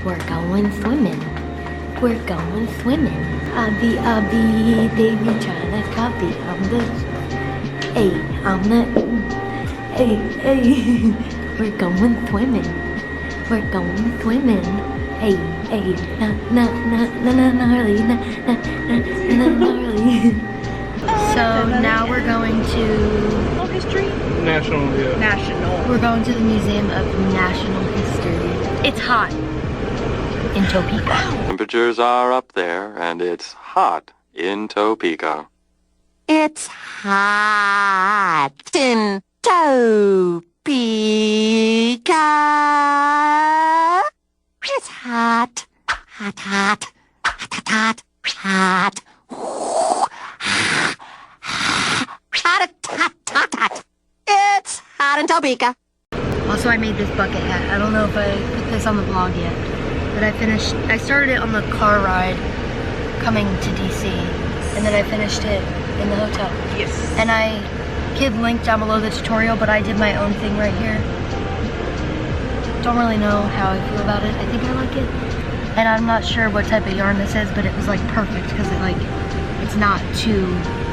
We're going swimming. We're going swimming. Abby, baby tryna copy. I'm the hey. We're going swimming. We're going swimming. Hey, gnarly. So now we're going to History? National, yeah. National. We're going to the Museum of National History. It's hot in Topeka. Temperatures are up there, and it's hot in Topeka. It's hot in Topeka. It's hot, hot, hot, hot, hot, hot, hot. It's hot in Topeka. Also, I made this bucket hat. I don't know if I put this on the vlog yet, but I started it on the car ride coming to DC, and then I finished it in the hotel. Yes. And I give link down below the tutorial, but I did my own thing right here. Don't really know how I feel about it. I think I like it. And I'm not sure what type of yarn this is, but it was like perfect because it's not too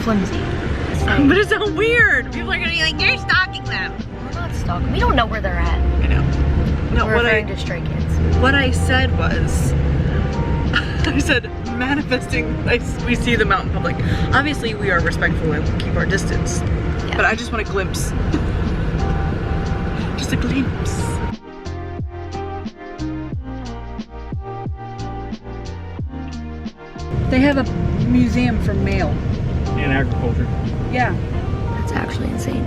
flimsy. But it's so weird. People are gonna be like, you're stalking them. We're not stalking. We don't know where they're at. I know. No, We're referring to stray kids. What I said was, I said manifesting. We see them out in public. Obviously, we are respectful and keep our distance. Yeah. But I just want a glimpse. Just a glimpse. They have a museum for mail. And agriculture. Yeah. That's actually insane.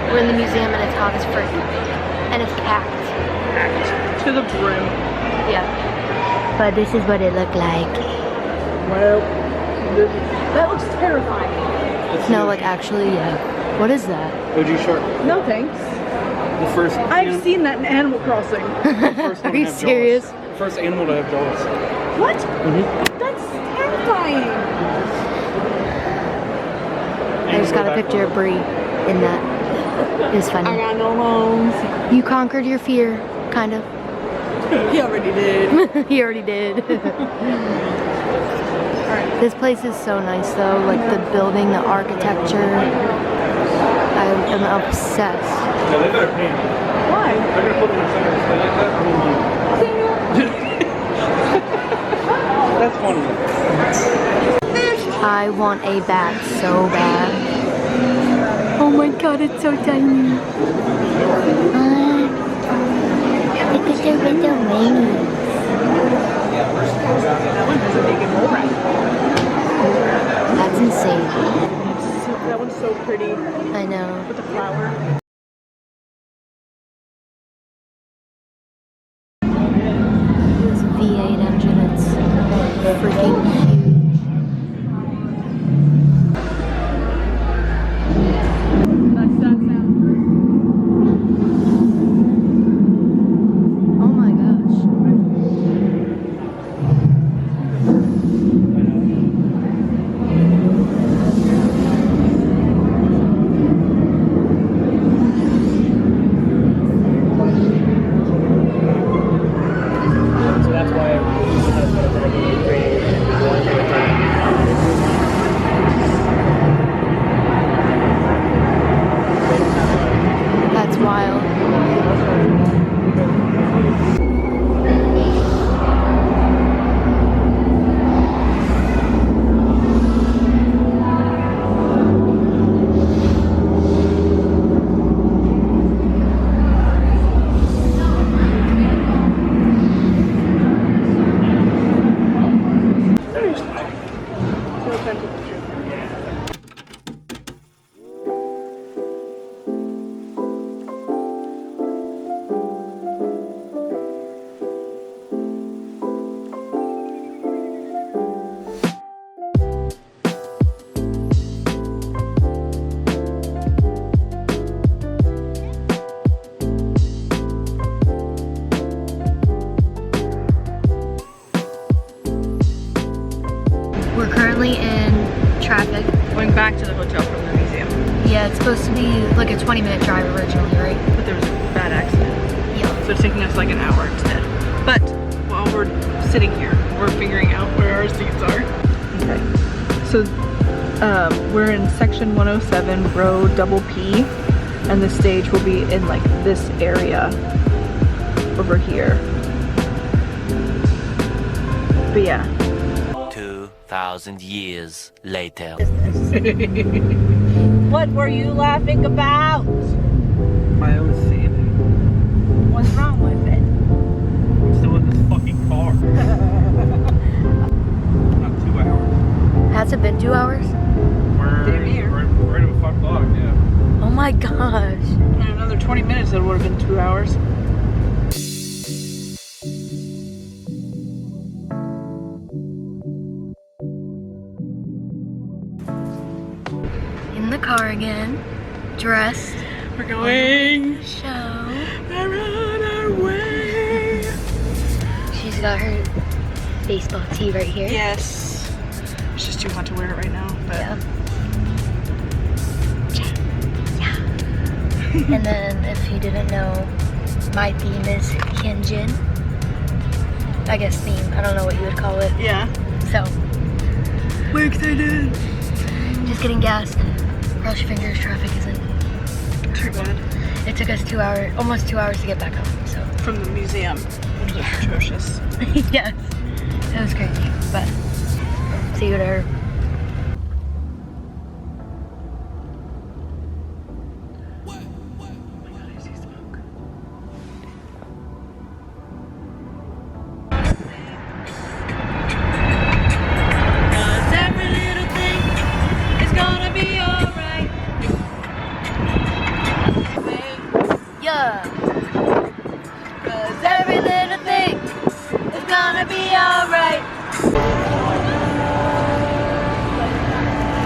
We're in the museum and it's hot as frick. And it's packed. Packed to the brim. Yeah. But this is what it looked like. Well, that looks terrifying. No, like actually, yeah. What is that? OG shark. No thanks. The first. I've seen that in Animal Crossing. First one Are you to have serious? Jaws. First animal to have jaws. What? Mm-hmm. That's terrifying. I just got a picture of Brie in that. It was funny. I got no loans. You conquered your fear, kind of. He already did. He already did. This place is so nice though, like the building, the architecture. I am obsessed. No, they better pay me. Why? They're gonna put them in center. They like that. That's funny. I want a bat so bad. Oh my god, it's so tiny. Look at the window wings. That one has a big and mole rat. That's insane. That one's so pretty I know. with the flower. This V8 engine, it's freaking huge. That's that sound. Oh my gosh. Yeah, it's supposed to be like a 20-minute drive originally, right? But there was a bad accident. Yeah. So it's taking us like an hour instead. But while we're sitting here, we're figuring out where our seats are. Okay. So we're in section 107, row double P, and the stage will be in like this area over here. But yeah. 2,000 years later. What were you laughing about? My own sanity. What's wrong with it? I'm still in this fucking car. Not 2 hours. Has it been 2 hours? Damn near. Right at 5 o'clock, yeah. Oh my gosh. In another 20 minutes, it would have been 2 hours. In the car again, dressed. We're going. Show. We're on our way. She's got her baseball tee right here. Yes. It's just too hot to wear it right now, but Yeah. And then, if you didn't know, my theme is Hyunjin. I guess theme. I don't know what you would call it. yeah. So, We're excited. just getting gas. Cross your fingers, traffic isn't. Too bad. It took us 2 hours, almost 2 hours to get back home. So, From the museum, which was atrocious. yes, it was crazy. But, see you there. Yeah. 'Cause every little thing is gonna be alright.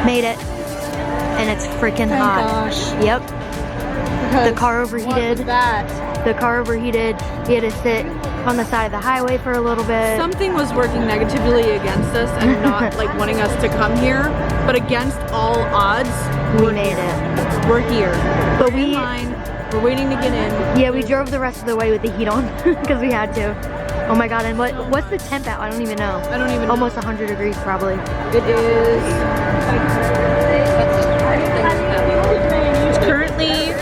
Made it. And it's freaking hot. Gosh. Yep. The car overheated. The car overheated. We had to sit on the side of the highway for a little bit. Something was working negatively against us and not like wanting us to come here, but against all odds, We made it. we're here. But In we, line, we're waiting to get in. yeah, we drove the rest of the way with the heat on because we had to. Oh my god, and what's the temp at? I don't even know. I don't even Almost 100 degrees probably. It is. It's currently,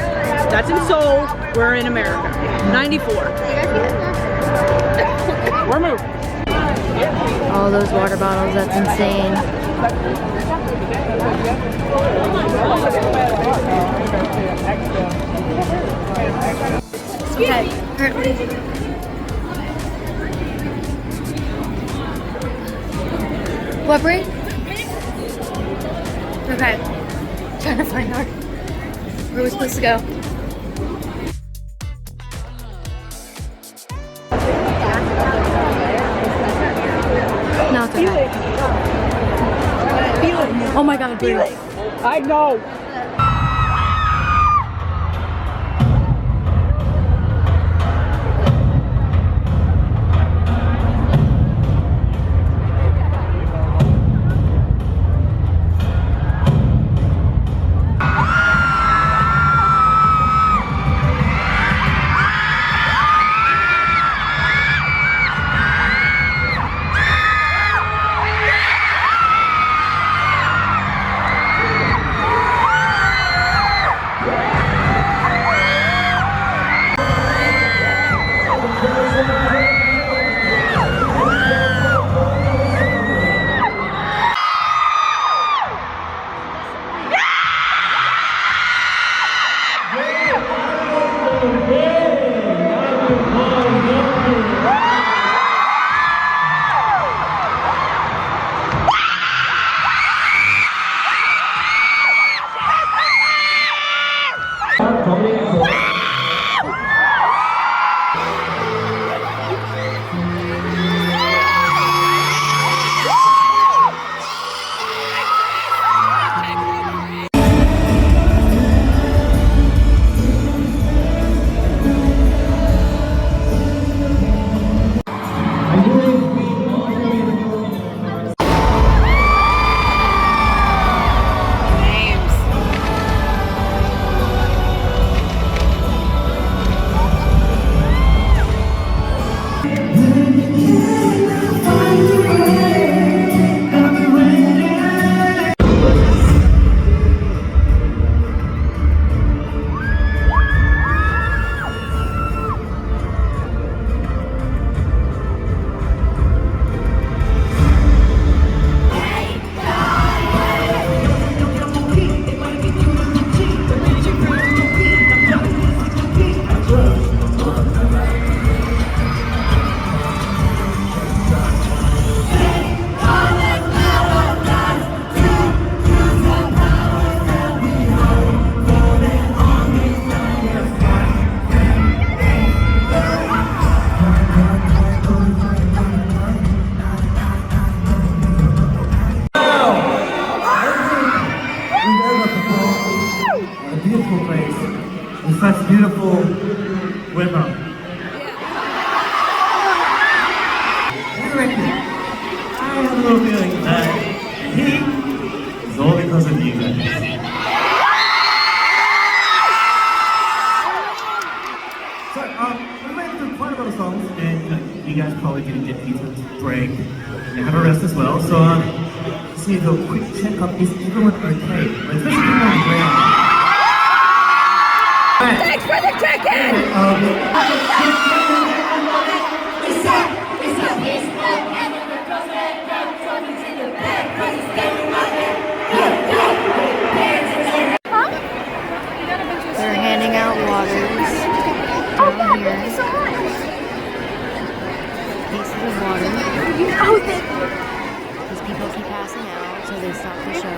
that's in Seoul, we're in America. 94. We're moving. All those water bottles, that's insane. Okay, currently. What break? Okay. Trying to find our. Where are we supposed to go? No, it's okay. Oh my god, I blew it. I know. such beautiful women. I have a little feeling that he is all because of you guys. So, we went through quite a lot of songs, and you guys probably didn't get pizza break and have a rest as well. So, just need to do a quick checkup. Is everyone okay? Like, especially people on the ground. Thanks for the check-in! They're handing out waters down here. Cases of water. These people keep passing out, so they stop the show.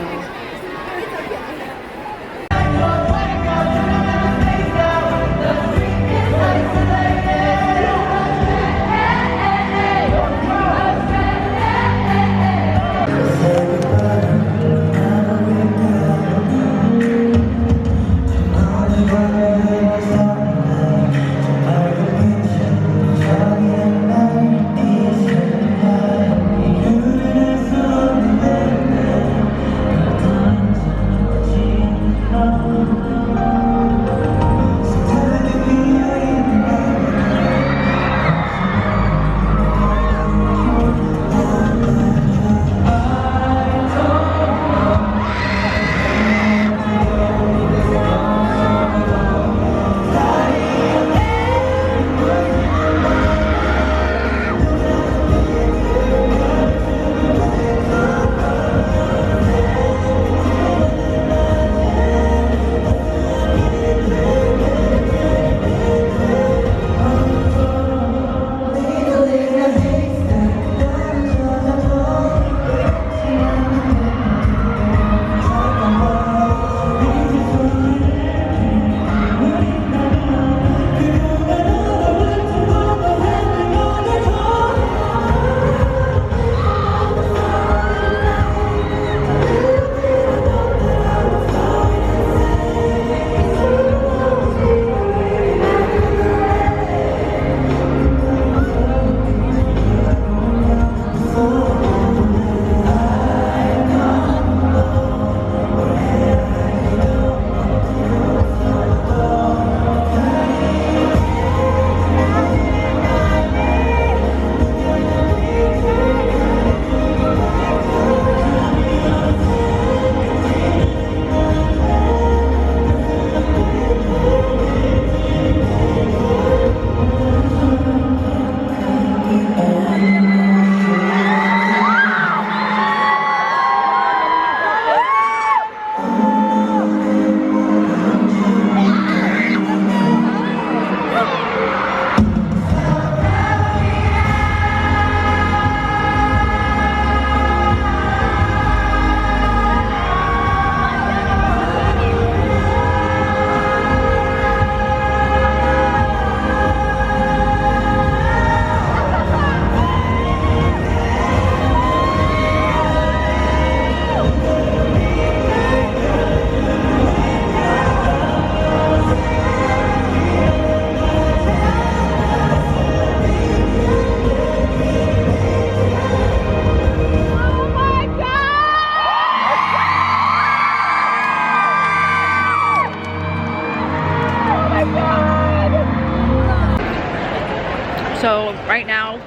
So right now,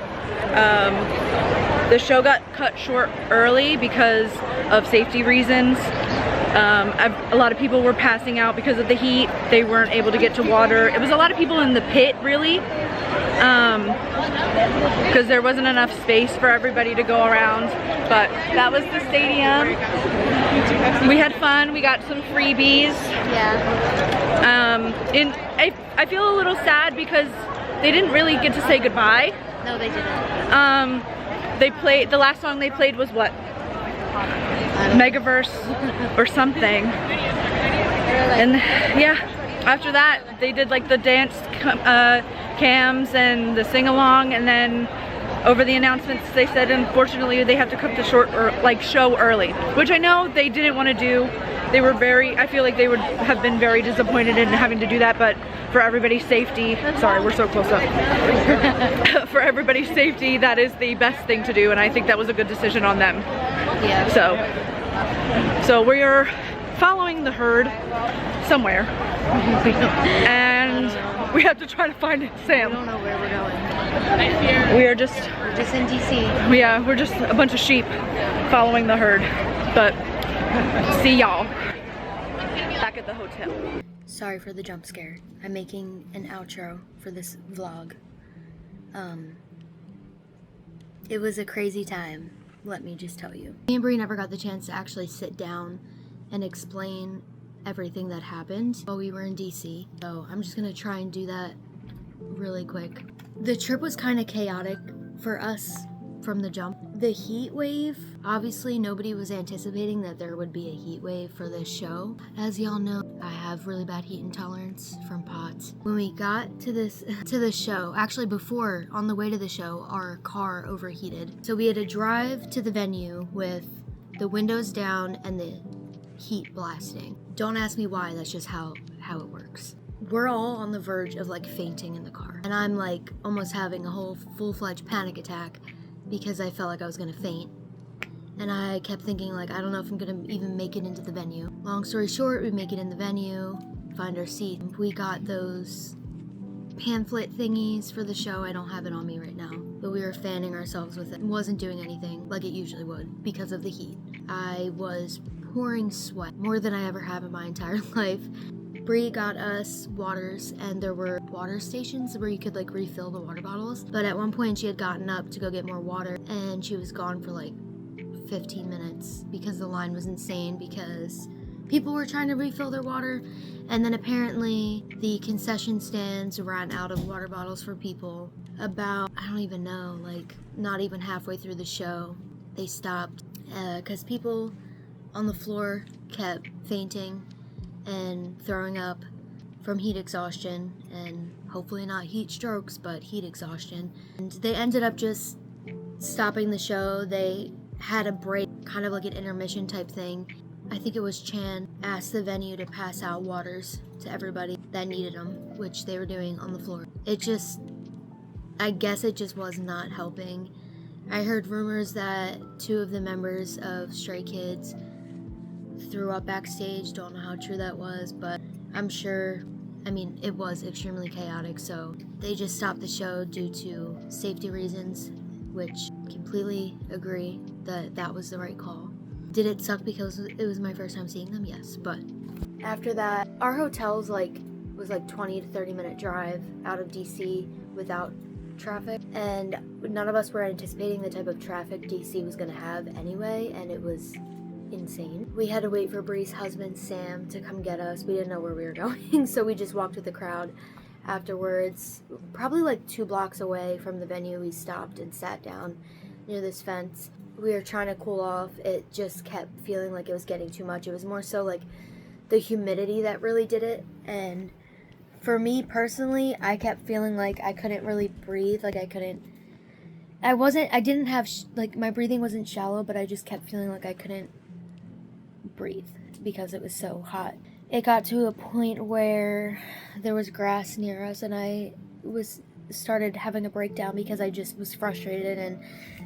the show got cut short early because of safety reasons. A lot of people were passing out because of the heat. They weren't able to get to water. It was a lot of people in the pit, really, because there wasn't enough space for everybody to go around. But that was the stadium. We had fun. We got some freebies. Yeah. And I feel a little sad because they didn't really get to say goodbye. No, they didn't. They played, the last song they played was what? Megaverse or something. And yeah, after that they did like the dance cams and the sing-along, and then over the announcements they said unfortunately they have to cut the show early, which I know they didn't want to do They were I feel like they would have been very disappointed in having to do that, but for everybody's safety, sorry, we're so close up. For everybody's safety, that is the best thing to do, and I think that was a good decision on them. Yeah. So we are following the herd somewhere, and we have to try to find Sam. I don't know where we're going. We are just We're just in DC. Yeah, we're just a bunch of sheep following the herd. But see y'all back at the hotel. Sorry for the jump scare. I'm making an outro for this vlog. It was a crazy time, let me just tell you. Me and Brie never got the chance to actually sit down and explain everything that happened while we were in DC. So I'm just gonna try and do that really quick. The trip was kind of chaotic for us from the jump. The heat wave, obviously nobody was anticipating that there would be a heat wave for this show. As y'all know, I have really bad heat intolerance from POTS. When we got to the show, actually before, on the way to the show, our car overheated. So we had to drive to the venue with the windows down and the heat blasting. Don't ask me why, that's just how it works. We're all on the verge of like fainting in the car. And I'm like almost having a whole full-fledged panic attack because I felt like I was gonna faint. And I kept thinking like, I don't know if I'm gonna even make it into the venue. Long story short, we make it in the venue, find our seat. We got those pamphlet thingies for the show. I don't have it on me right now, but we were fanning ourselves with it. It wasn't doing anything like it usually would because of the heat. I was pouring sweat, more than I ever have in my entire life. Brie got us waters, and there were water stations where you could like refill the water bottles. But at one point she had gotten up to go get more water, and she was gone for like 15 minutes because the line was insane because people were trying to refill their water. And then apparently the concession stands ran out of water bottles for people about, I don't even know, like not even halfway through the show. They stopped because people on the floor kept fainting and throwing up from heat exhaustion, and hopefully not heat strokes, but heat exhaustion. And they ended up just stopping the show. They had a break, kind of like an intermission type thing. I think it was Chan asked the venue to pass out waters to everybody that needed them, which they were doing on the floor. I guess it just was not helping. I heard rumors that 2 of the members of Stray Kids threw up backstage. Don't know how true that was, but I'm sure, I mean, it was extremely chaotic, so they just stopped the show due to safety reasons, which completely agree that that was the right call. Did it suck because it was my first time seeing them? Yes, but after that, our hotel's was 20 to 30 minute drive out of DC without traffic, and none of us were anticipating the type of traffic DC was gonna have anyway, and it was insane. We had to wait for Brie's husband Sam to come get us. We didn't know where we were going, so we just walked with the crowd. Afterwards, probably like 2 blocks away from the venue, we stopped and sat down near this fence. We were trying to cool off. It just kept feeling like it was getting too much. It was more so like the humidity that really did it. And for me personally, I kept feeling like I couldn't really breathe. Like I didn't have, my breathing wasn't shallow, but I just kept feeling like I couldn't breathe because it was so hot. It got to a point where there was grass near us, and I started having a breakdown because I just was frustrated and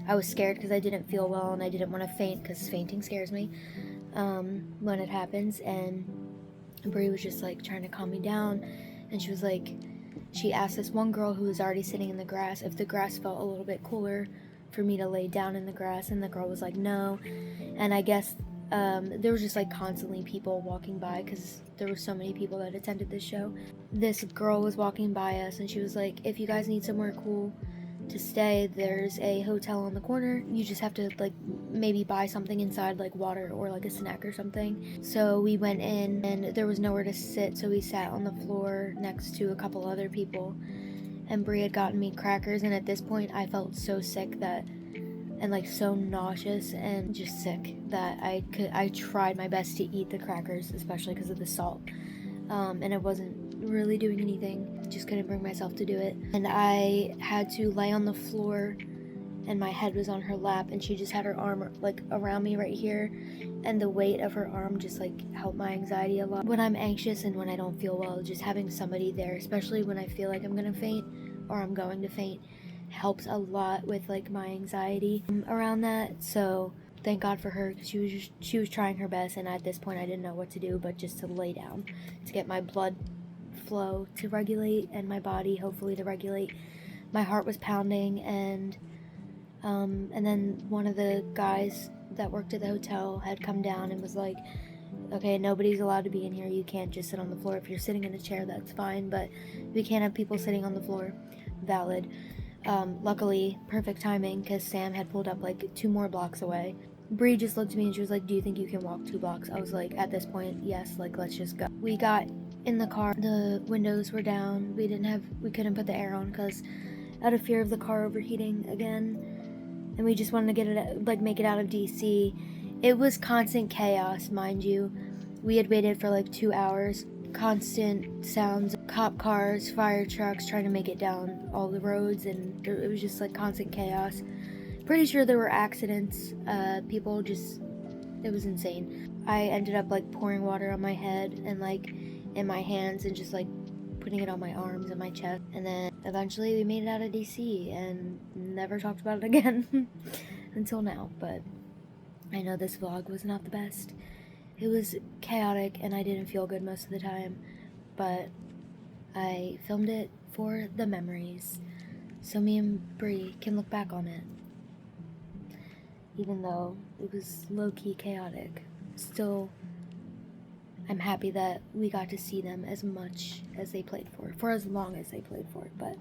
I was scared because I didn't feel well and I didn't want to faint because fainting scares me when it happens. And Brie was just like trying to calm me down, and she was like, she asked this one girl who was already sitting in the grass if the grass felt a little bit cooler for me to lay down in the grass, and the girl was like no. And I guess there was just like constantly people walking by because there were so many people that attended this show. This girl was walking by us, and she was like, if you guys need somewhere cool to stay, there's a hotel on the corner. You just have to like maybe buy something inside, like water or like a snack or something. So we went in, and there was nowhere to sit, so we sat on the floor next to a couple other people, and Brie had gotten me crackers, and at this point I felt so sick and like so nauseous and just sick that I tried my best to eat the crackers, especially because of the salt, and it wasn't really doing anything. Just couldn't bring myself to do it, and I had to lay on the floor and my head was on her lap, and she just had her arm like around me right here, and the weight of her arm just like helped my anxiety a lot. When I'm anxious and when I don't feel well, just having somebody there, especially when I feel like I'm gonna faint or I'm going to faint, helps a lot with like my anxiety around that. So thank God for her, because she was trying her best, and at this point I didn't know what to do but just to lay down to get my blood flow to regulate and my body hopefully to regulate. My heart was pounding, and then one of the guys that worked at the hotel had come down and was like, okay, nobody's allowed to be in here, you can't just sit on the floor. If you're sitting in a chair, that's fine, but we can't have people sitting on the floor. Valid. Luckily, perfect timing, because Sam had pulled up like 2 more blocks away. Bree just looked at me and she was like, do you think you can walk 2 blocks? I was like, at this point, yes, like let's just go. We got in the car, the windows were down, we couldn't put the air on because out of fear of the car overheating again, and we just wanted to get it, like make it out of DC. It was constant chaos, mind you. We had waited for like 2 hours, constant sounds, cop cars, fire trucks trying to make it down all the roads, and it was just like constant chaos. Pretty sure there were accidents, people just, it was insane. I ended up like pouring water on my head and like in my hands and just like putting it on my arms and my chest, and then eventually we made it out of DC and never talked about it again until now. But I know this vlog was not the best. It was chaotic and I didn't feel good most of the time, but I filmed it for the memories so me and Bree can look back on it. Even though it was low-key chaotic, still I'm happy that we got to see them as much as they played for as long as they played for, but